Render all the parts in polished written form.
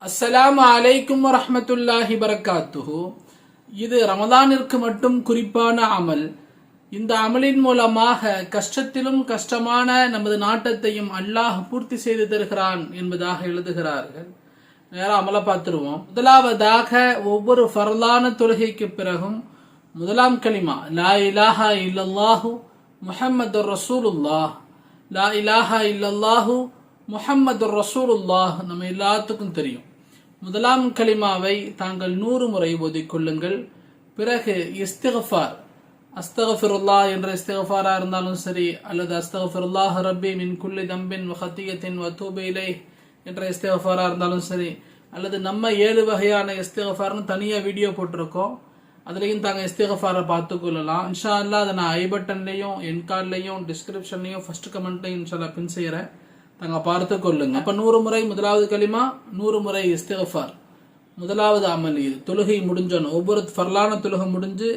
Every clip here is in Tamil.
அஸ்ஸலாமு அலைக்கும் வரஹ்மத்துல்லாஹி பரக்காத்துஹு. இது ரமதானிற்கு மட்டும் குறிப்பான அமல். இந்த அமலின் மூலமாக கஷ்டத்திலும் கஷ்டமான நமது நாட்டத்தையும் அல்லாஹ் பூர்த்தி செய்து தருகிறான் என்பதாக எழுதுகிறார்கள். நேரம் அமலை பார்த்துருவோம். முதலாவதாக ஒவ்வொரு ஃபர்லான தொழுகைக்கு பிறகும் முதலாம் கலிமா லா இலாஹா இல்லல்லாஹு முஹம்மதுர் ரசூலுல்லாஹ், லா இலாஹா இல்லல்லாஹு முஹம்மதுர் ரசூலுல்லாஹ் நம்ம எல்லாத்துக்கும் தெரியும். முதலாம் கலிமாவை தாங்கள் 100 முறை ஓதிக்கொள்ளுங்கள். பிறகு இஸ்திக்ஃபார், அஸ்தக்ஃபிருல்லாஹ் என்ற இஸ்திக்ஃபாரா இருந்தாலும் சரி, அல்லது அஸ்தக்ஃபிருல்லாஹ் ரப்பி மின் குல்லி தம்பின் வ ஹத்தியத்தின் வ தூபு இலைஹ் என்ற இஸ்திக்ஃபாரா இருந்தாலும் சரி, அல்லது நம்ம 7 வகையான இஸ்திக்ஃபார்னு தனியாக வீடியோ போட்டிருக்கோம். அதுலேயும் தாங்க இஸ்திக்ஃபாரை பார்த்துக்கொள்ளலாம். இன்ஷா அல்லாஹ் அதை நான் ஐ பட்டன்லையும் என்கார்ட்லையும் டிஸ்கிரிப்ஷன்லையும் ஃபர்ஸ்ட் கமெண்ட்லையும் இன்ஷா அல்லாஹ் பின் செய்கிறேன். தாங்க பார்த்து கொள்ளுங்க. அப்ப 100 முறை முதலாவது கலிமா, 100 முறை இஸ்திக்ஃபார். முதலாவது அமல் இது. தொழுகை முடிஞ்சோன்னு, ஒவ்வொரு ஃபர்லான தொழுகை முடிஞ்சு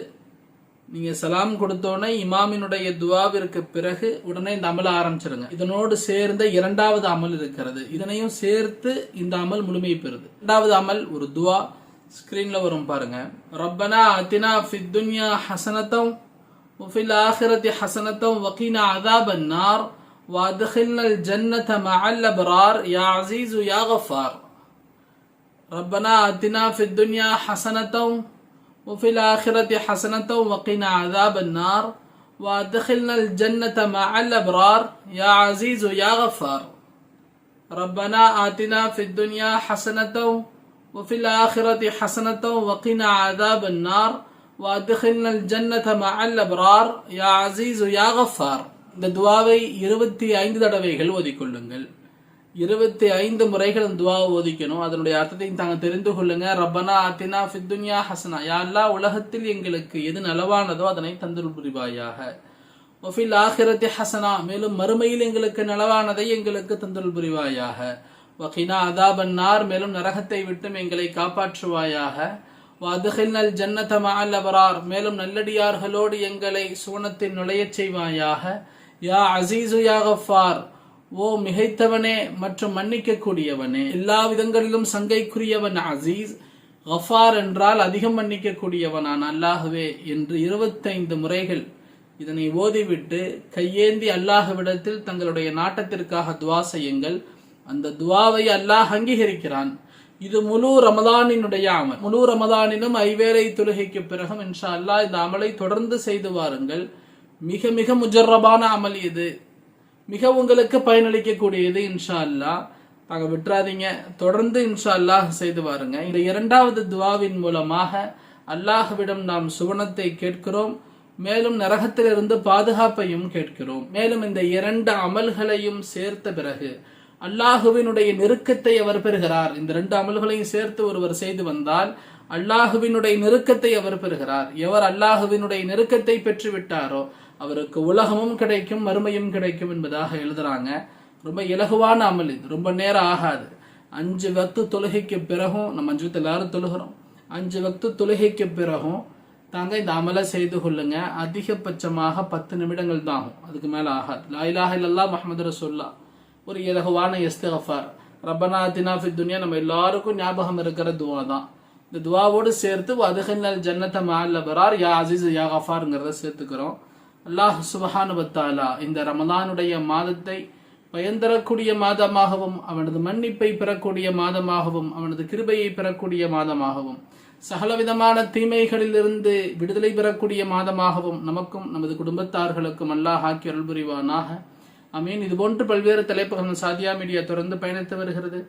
நீங்க சலாம் கொடுத்தோன்னே இமாமினுடைய துவாவிற்கு பிறகு உடனே இந்த அமலை ஆரம்பிச்சிருங்க. இதனோடு சேர்ந்த இரண்டாவது அமல் இருக்கிறது. இதனையும் சேர்த்து இந்த அமல் முழுமை பெறுது. இரண்டாவது அமல் ஒரு துவா, ஸ்கிரீன்ல வரும் பாருங்க. ரப்பனா அத்தினா ஃபித் துன்யா ஹஸனத்தம் வ ஃபில் ஆখিরাতি ஹஸனத்தம் வ கீனா அஸாபன் நார் وادخلنا الجنة مع الأبرار يا عزيز يا غفار. ربنا آتنا في الدنيا حسنة وفي الآخرة حسنة وقنا عذاب النار وادخلنا الجنة مع الأبرار يا عزيز يا غفار. ربنا آتنا في الدنيا حسنة وفي الآخرة حسنة وقنا عذاب النار وادخلنا الجنة مع الأبرار يا عزيز يا غفار. இந்த துவாவை 25 தடவைகள் ஓதிக்கொள்ளுங்கள். 25 முறைகள் அந்த துவாவை ஓதிக்கணும். அதனுடைய அர்த்தத்தையும் தாங்க தெரிந்து கொள்ளுங்க. ரப்பனா ஆத்தினா ஃபித் துன்யா ஹஸனா, யா அல்லாஹ் உலகத்தில் எங்களுக்கு எது நலவானதோ அதனை தந்தருள் புரிவாயாக. வஃபில் ஆখিরাতি ஹஸனா, மேலும் மறுமையில் எங்களுக்கு நலவானதை எங்களுக்கு தந்தருள் புரிவாயாக. வகினா அஸாபன் நார், மேலும் நரகத்தை விட்டும் எங்களை காப்பாற்றுவாயாக. வஅத்கில்னல் ஜன்னத மஅல் அப்ரார், மேலும் நல்லடியார்களோடு எங்களை சுவனத்தில் நுழையச் செய்வாயாக. யா அசீசு யா கஃபார், ஓ மிகைத்தவனே மற்றும் மன்னிக்க கூடியவனே, எல்லா விதங்களிலும் சங்கைக்குரியவன் அசீஸ். கஃபார் என்றால் அதிகம் மன்னிக்க கூடியவனான் அல்லாஹுவே என்று 25 முறைகள் இதனை ஓதிவிட்டு கையேந்தி அல்லாஹ்விடத்தில் தங்களுடைய நாட்டத்திற்காக துவா செய்யுங்கள். அந்த துவாவை அல்லாஹ் அங்கீகரிக்கிறான். இது முழு ரமதானினுடைய அமல். முழு ரமதானிலும் 5 வேளை தொழுகைக்கு பிறகும் இன்ஷா அல்லாஹ் இந்த அமலை தொடர்ந்து செய்து வாருங்கள். மிக மிக முஜர்ரபான அமல் இது. மிக உங்களுக்கு பயனளிக்கக்கூடியது. இன்ஷா அல்லாஹ் தாங்க விட்டுறாதீங்க. தொடர்ந்து இன்ஷா அல்லாஹ் செய்து வாருங்க. இந்த இரண்டாவது துவாவின் மூலமாக அல்லாஹ்விடம் நாம் சுவனத்தை கேட்கிறோம், மேலும் நரகத்திலிருந்து பாதுகாப்பையும் கேட்கிறோம். மேலும் இந்த 2 அமல்களையும் சேர்த்த பிறகு அல்லாஹுவினுடைய நெருக்கத்தை அவர் பெறுகிறார். இந்த 2 அமல்களையும் சேர்த்து ஒருவர் செய்து வந்தால் அல்லாஹுவினுடைய நெருக்கத்தை அவர் பெறுகிறார். எவர் அல்லாஹுவினுடைய நெருக்கத்தை பெற்று விட்டாரோ அவருக்கு உலகமும் கிடைக்கும், மறுமையும் கிடைக்கும் என்பதாக எழுதுறாங்க. ரொம்ப இலகுவான அமல் இது. ரொம்ப நேரம் ஆகாது. 5 வக்து தொழுகைக்கு பிறகும், நம்ம 5 வக்து எல்லாரும் தொழுகிறோம், 5 வக்து தொழுகைக்கு பிறகும் தாங்க இந்த அமலை செய்து கொள்ளுங்க. அதிகபட்சமாக 10 நிமிடங்கள் தான் ஆகும், அதுக்கு மேல ஆகாது. லா இலாஹா இல்லல்லாஹ் முஹம்மது ரசூலுல்லாஹ் ஒரு இலகுவான இஸ்திக்ஃபார். ரப்பனா ஆத்தினா ஃபித் துன்யா நம்ம எல்லாருக்கும் ஞாபகம் இருக்கிற துவா தான். இந்த துவாவோடு சேர்த்து வஅத்கில்னல் ஜன்னத மஅல் அப்ரார் யா அஸீஸ் யா கஃபார்ங்கிறத சேர்த்துக்கிறோம். அல்லாஹ் சுப்ஹானஹு வ தஆலா இந்த ரமலானுடைய மாதத்தை பயன்தரக்கூடிய மாதமாகவும், அவனது மன்னிப்பை பெறக்கூடிய மாதமாகவும், அவனது கிருபையை பெறக்கூடிய மாதமாகவும், சகலவிதமான தீமைகளிலிருந்து விடுதலை பெறக்கூடிய மாதமாகவும் நமக்கும் நமது குடும்பத்தார்களுக்கும் அல்லாஹ் ஆக்கி அருள் புரிவானாக. அமீன். இது போன்று பல்வேறு தலைப்புகள் சாதியா மீடியா தொடர்ந்து பயணித்து வருகிறது.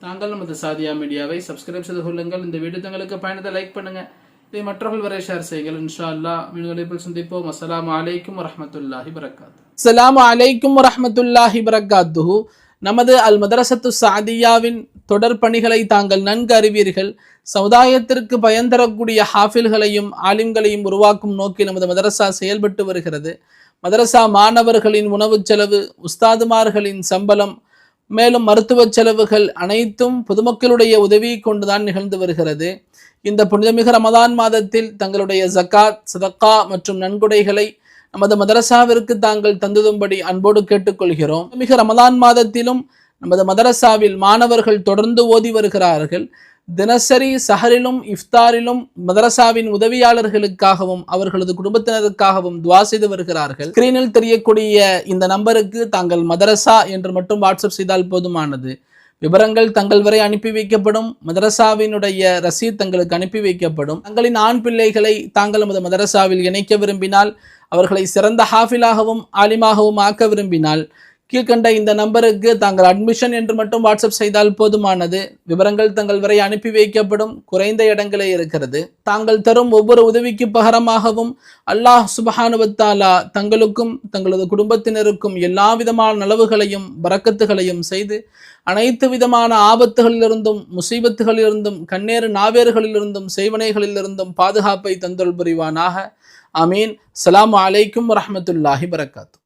தாங்கள் நமது சாதியா மீடியாவை சப்ஸ்கிரைப் செய்து கொள்ளுங்கள். இந்த வீடியோ தங்களுக்கு பயணத்தை லைக் பண்ணுங்க. இதை மற்றவர்கள் வரை ஷேர் செய்யுங்கள். இன்ஷா அல்லாஹ் மீண்டும் சந்திப்போம். அஸ்ஸலாமு அலைக்கும் வரஹ்மத்துல்லாஹி வபரகாத்துஹு. அஸ்ஸலாமு அலைக்கும் வரஹ்மத்துல்லாஹி வபரகாத்துஹு. நமது அல் மதரசத்து சாதியாவின் தொடர் பணிகளை தாங்கள் நன்கு அறிவீர்கள். சமுதாயத்திற்கு பயன் தரக்கூடிய ஹாஃபில்களையும் ஆலிம்களையும் உருவாக்கும் நோக்கில் நமது மதரசா செயல்பட்டு வருகிறது. மதரசா மாணவர்களின் உணவு செலவு, உஸ்தாதுமார்களின் சம்பளம், மேலும் மருத்துவ செலவுகள் அனைத்தும் பொதுமக்களுடைய உதவி கொண்டுதான் நிகழ்ந்து வருகிறது. இந்த புனிதமிகு ரமதான் மாதத்தில் தங்களுடைய ஜகாத், சதக்கா மற்றும் நன்கொடைகளை நமது மதரசாவிற்கு தாங்கள் தந்துதும்படி அன்போடு கேட்டுக்கொள்கிறோம். மிக ரமதான் மாதத்திலும் நமது மதரசாவில் மாணவர்கள் தொடர்ந்து ஓதி வருகிறார்கள். தினசரி சஹரிலும் இஃப்தாரிலும் மதரசாவின் உதவியாளர்களுக்காகவும் அவர்களது குடும்பத்தினருக்காகவும் துவா செய்து வருகிறார்கள். ஸ்கிரீனில் தெரியக்கூடிய இந்த நம்பருக்கு தாங்கள் மதரசா என்று மட்டும் வாட்ஸ்அப் செய்தால் போதுமானது. விவரங்கள் தங்கள் வரை அனுப்பி வைக்கப்படும். மதரசாவினுடைய ரசீத் தங்களுக்கு அனுப்பி வைக்கப்படும். தங்களின் ஆண் பிள்ளைகளை தாங்கள் நமது மதரசாவில் இணைக்க விரும்பினால், அவர்களை சிறந்த ஹாஃபிலாகவும் ஆலிமாகவும் ஆக்க விரும்பினால், கீழ்கண்ட இந்த நம்பருக்கு தாங்கள் அட்மிஷன் என்று மட்டும் வாட்ஸ்அப் செய்தால் போதுமானது. விவரங்கள் தங்கள் வரை அனுப்பி வைக்கப்படும். குறைந்த இடங்களே இருக்கிறது. தாங்கள் தரும் ஒவ்வொரு உதவிக்கு பகரமாகவும் அல்லாஹ் சுப்ஹானஹு வ தஆலா தங்களுக்கும் தங்களது குடும்பத்தினருக்கும் எல்லா விதமான நலவுகளையும் பரக்கத்துகளையும் செய்து அனைத்து விதமான ஆபத்துகளிலிருந்தும் முசீபத்துகளிலிருந்தும் கண்ணேறு நாவேறுகளிலிருந்தும் செய்வனைகளிலிருந்தும் பாதுகாப்பை தந்தொல் புரிவானாக. ஆமீன். அஸ்ஸலாமு அலைக்கும் வரஹ்மத்துல்லாஹி வரகாத்துஹு.